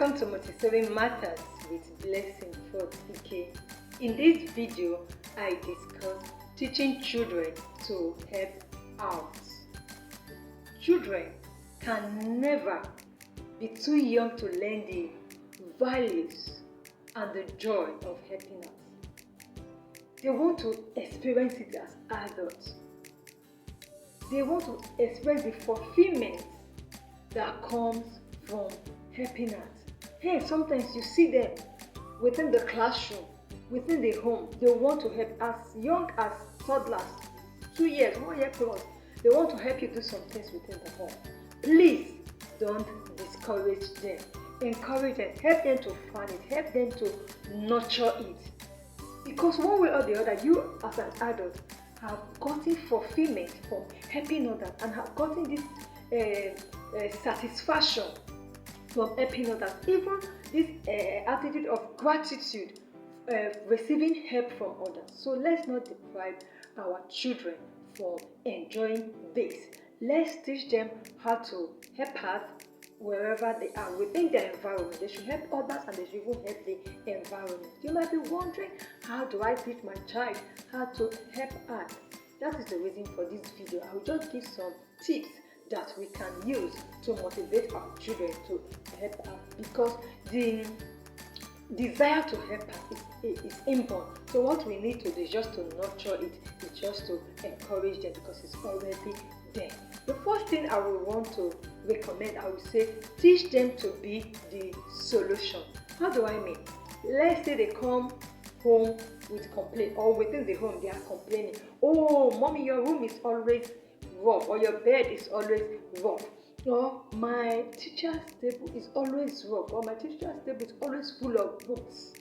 Welcome to Motivating Matters with Blessing Fort-Ike. In this video, I discuss teaching children to help out. Children can never be too young to learn the values and the joy of helping out. They want to experience it as adults. They want to experience the fulfilment that comes from helping out. Hey, sometimes you see them within the classroom, within the home. They want to help as young as toddlers, 2 years, 1 year plus. They want to help you do some things within the home. Please don't discourage them. Encourage them. Help them to find it. Help them to nurture it. Because one way or the other, you as an adult have gotten fulfillment from helping others and have gotten this satisfaction from helping others. Even this attitude of gratitude, receiving help from others. So let's not deprive our children from enjoying this. Let's teach them how to help us wherever they are within their environment. They should help others and they should even help the environment. You might be wondering, how do I teach my child how to help us? That is the reason for this video. I will just give some tips that we can use to motivate our children to help us, because the desire to help us is inborn. So what we need to do is just to nurture it, is just to encourage them, because it's already there. The first thing I will want to recommend, I would say, teach them to be the solution. How do I mean? Let's say they come home with complaint, or within the home they are complaining. Oh, mommy, your room is always rough, or your bed is always rough, or my teacher's table is always rough, or my teacher's table is always full of books.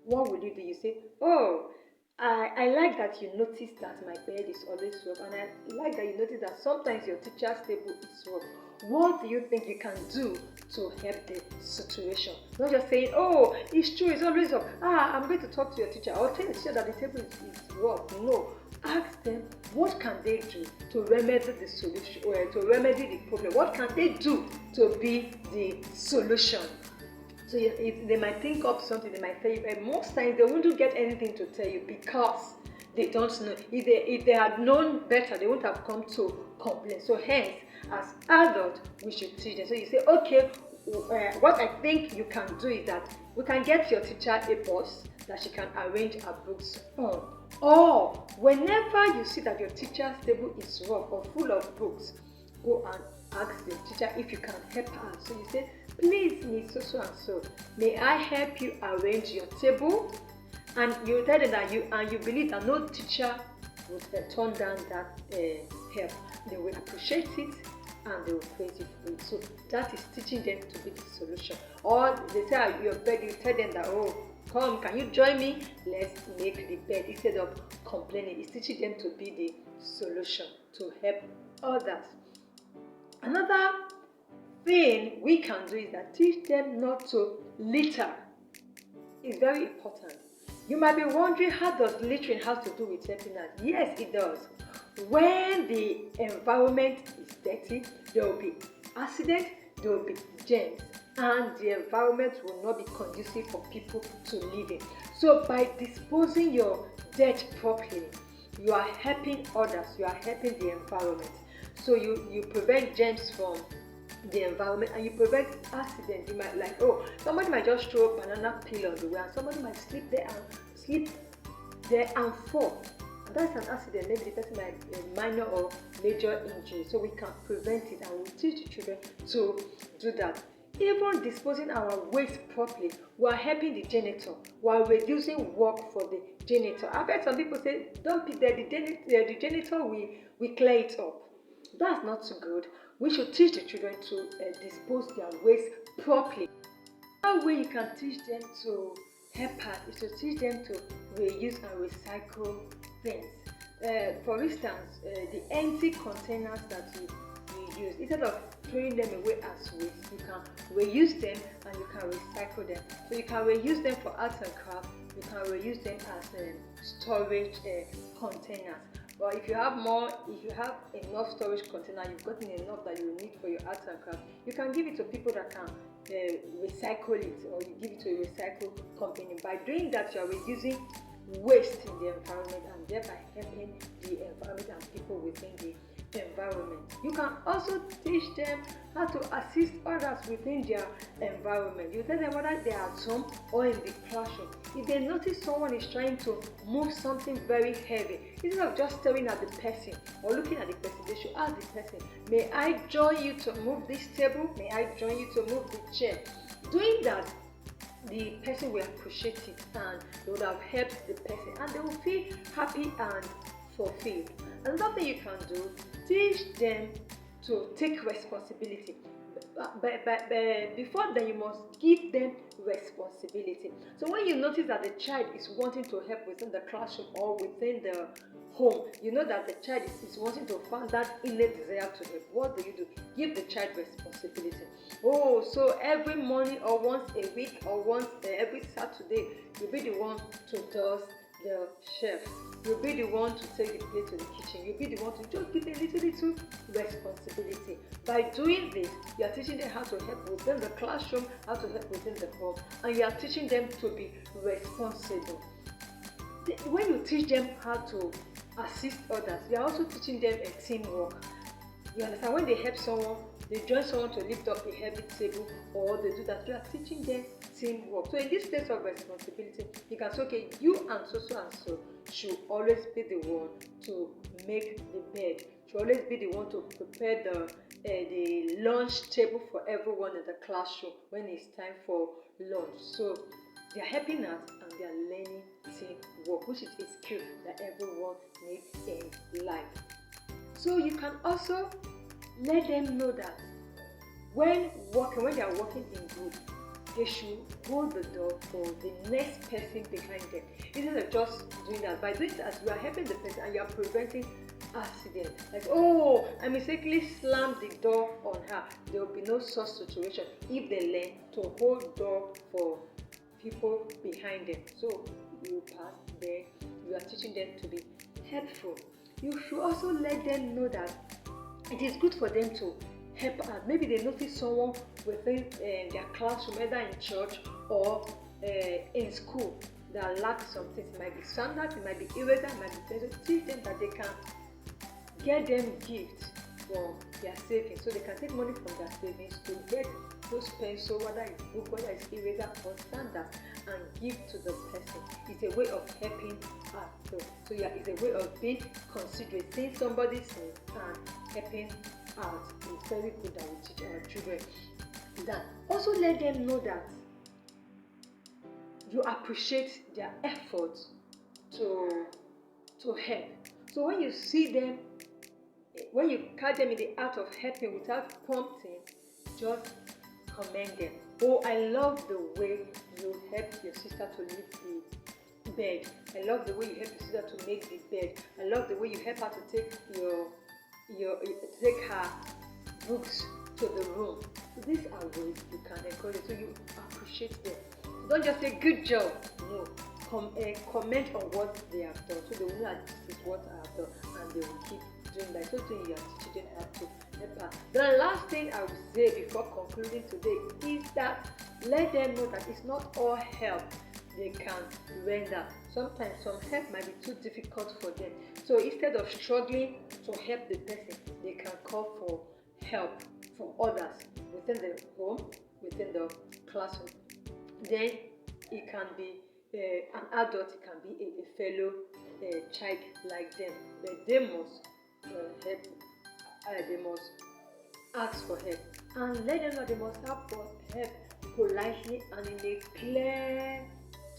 What will you do? You say, oh, I like that you notice that my bed is always rough, and I like that you notice that sometimes your teacher's table is rough. What do you think you can do to help the situation? Not just saying, oh, it's true, it's always rough. I'm going to talk to your teacher. I'll tell the teacher that the table is rough. No. Ask them, what can they do to remedy the solution, or to remedy the problem? What can they do to be the solution? So if they might think of something, they might tell you, but most times they won't get anything to tell you because they don't know. If they had known better, they wouldn't have come to complain. So hence, as adults, we should teach them. So you say, okay, what I think you can do is that we can get your teacher a bus that she can arrange her books on. Or whenever you see that your teacher's table is rough or full of books, go and ask the teacher if you can help her. So you say, please, Miss so and so, may I help you arrange your table? And you tell them that you believe that no teacher would turn down that help. They will appreciate it and they will praise you for it. So that is teaching them to be the solution. Or they say you're begging, tell them that, oh, come, can you join me? Let's make the bed, instead of complaining. It's teaching them to be the solution, to help others. Another thing we can do is that teach them not to litter. It's very important. You might be wondering, how does littering have to do with helping us? Yes, it does. When the environment is dirty, there will be accidents, there will be germs, and the environment will not be conducive for people to live in. So by disposing your dirt properly, you are helping others, you are helping the environment. So you prevent germs from the environment, and you prevent accidents. You might somebody might just throw a banana peel on the way, and somebody might slip there and fall. And that's an accident. Maybe the person might have a minor or major injury. So we can prevent it, and we teach the children to do that. Even disposing our waste properly, we are helping the janitor. We are reducing work for the janitor. I bet some people say, don't be there, the janitor we clear it up. That's not so good. We should teach the children to dispose their waste properly. Another way you can teach them to help us is to teach them to reuse and recycle things. For instance, the empty containers that you use, instead of throwing them away as waste, you can reuse them and you can recycle them. So you can reuse them for arts and crafts, you can reuse them as storage containers. But if you have enough storage container, you've gotten enough that you need for your arts and crafts, you can give it to people that can recycle it, or you give it to a recycle company. By doing that, you are reducing waste in the environment and thereby helping the environment and people within the environment. You can also teach them how to assist others within their environment. You tell them whether they are at home or in the classroom. If they notice someone is trying to move something very heavy, instead of just staring at the person or looking at the person, they should ask the person, may I join you to move this table? May I join you to move the chair? Doing that, the person will appreciate it and they would have helped the person and they will feel happy and fulfilled. Another thing you can do, teach them to take responsibility. But before then, you must give them responsibility. So when you notice that the child is wanting to help within the classroom or within the home, you know that the child is wanting to find that innate desire to help. What do? Give the child responsibility. Oh, so every morning or once a week or once every Saturday, you'll be the one to dust the shelf. You'll be the one to take the plate to the kitchen. You'll be the one to just give a little responsibility. By doing this, you are teaching them how to help within the classroom, how to help within the home, and you are teaching them to be responsible. When you teach them how to assist others, you are also teaching them a teamwork. You understand? When they help someone, they join someone to lift up a heavy table, or they do that, you are teaching them teamwork. So in this place of responsibility, you can say, okay, you and so and so should always be the one to make the bed, should always be the one to prepare the lunch table for everyone in the classroom when it's time for lunch. So they are helping out and they are learning teamwork, which is a skill that everyone needs in life. So you can also let them know that when they are working in group, they should hold the door for the next person behind them. Instead of just doing that, by doing that, you are helping the person and you are preventing accident. Like, oh, I mistakenly slammed the door on her. There will be no such situation if they learn to hold door for people behind them. So you pass there, you are teaching them to be helpful. You should also let them know that it is good for them to help out. Maybe they notice someone within their classroom, either in church or in school, that lacks some things. It might be standard, it might be eraser, it might be pencil. Teach them that they can get them gifts for their savings. So they can take money from their savings to get those pencils, whether it's book, whether it's eraser or standard, and give to the person. It's a way of helping out. So yeah, it's a way of being considerate, seeing somebody's needs and helping out. It's very good that we teach our children that. Also let them know that you appreciate their effort to help. So when you see them, when you catch them in the act of helping without prompting, just commend them. Oh, I love the way you helped your sister to lift the bed. I love the way you helped your sister to make the bed. I love the way you help her to take take her books to the room. So these are ways you can encourage, so you appreciate them. So don't just say good job. No, comment on what they have done, so they will know that this is what I have done, and they will keep doing that. So you are teaching them how to help her. The last thing I will say before concluding today is that let them know that it's not all help they can render. Sometimes some help might be too difficult for them. So instead of struggling to help the person, they can call for help from others within the home, within the classroom. Then it can be an adult, it can be a fellow child like them, but they must help. They must ask for help and let them know they must ask for help politely and in a clear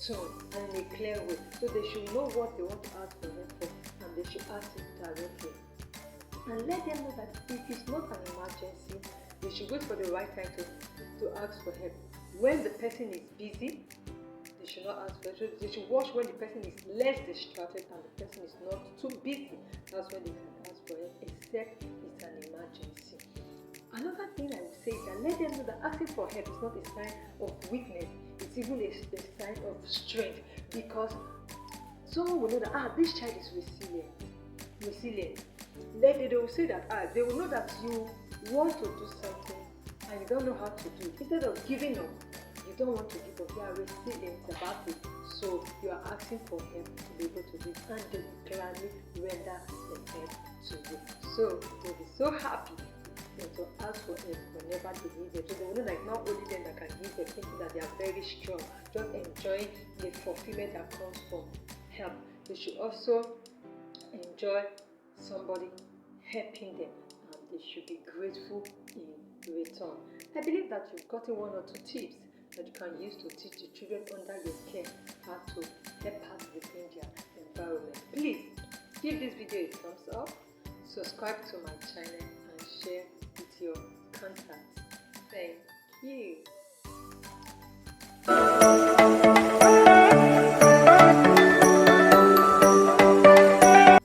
tone and in a clear way. So they should know what they want to ask for help for, and they should ask it directly. And let them know that if it's not an emergency, they should wait for the right time to ask for help. When the person is busy, they should not ask for help. They should watch when the person is less distracted and the person is not too busy. That's when they can ask for help, except it's an emergency. Another thing I would say is that let them know that asking for help is not a sign of weakness. It's even a sign of strength, because someone will know that this child is resilient. Then they will say that they will know that you want to do something and you don't know how to do it, instead of giving up, you don't want to give up, you are resilient about it, so you are asking for help to be able to do it, and they will gladly render the help to you. So they'll be so happy to ask for help whenever they need it. So they will know that it's not only them that can give them, thinking that they are very strong, just enjoying the fulfillment that comes from help. They should also enjoy somebody helping them, and they should be grateful in return. I believe that you've gotten 1 or 2 tips that you can use to teach the children under your care how to help out within their environment. Please give this video a thumbs up, subscribe to my channel, and share with your contacts. Thank you.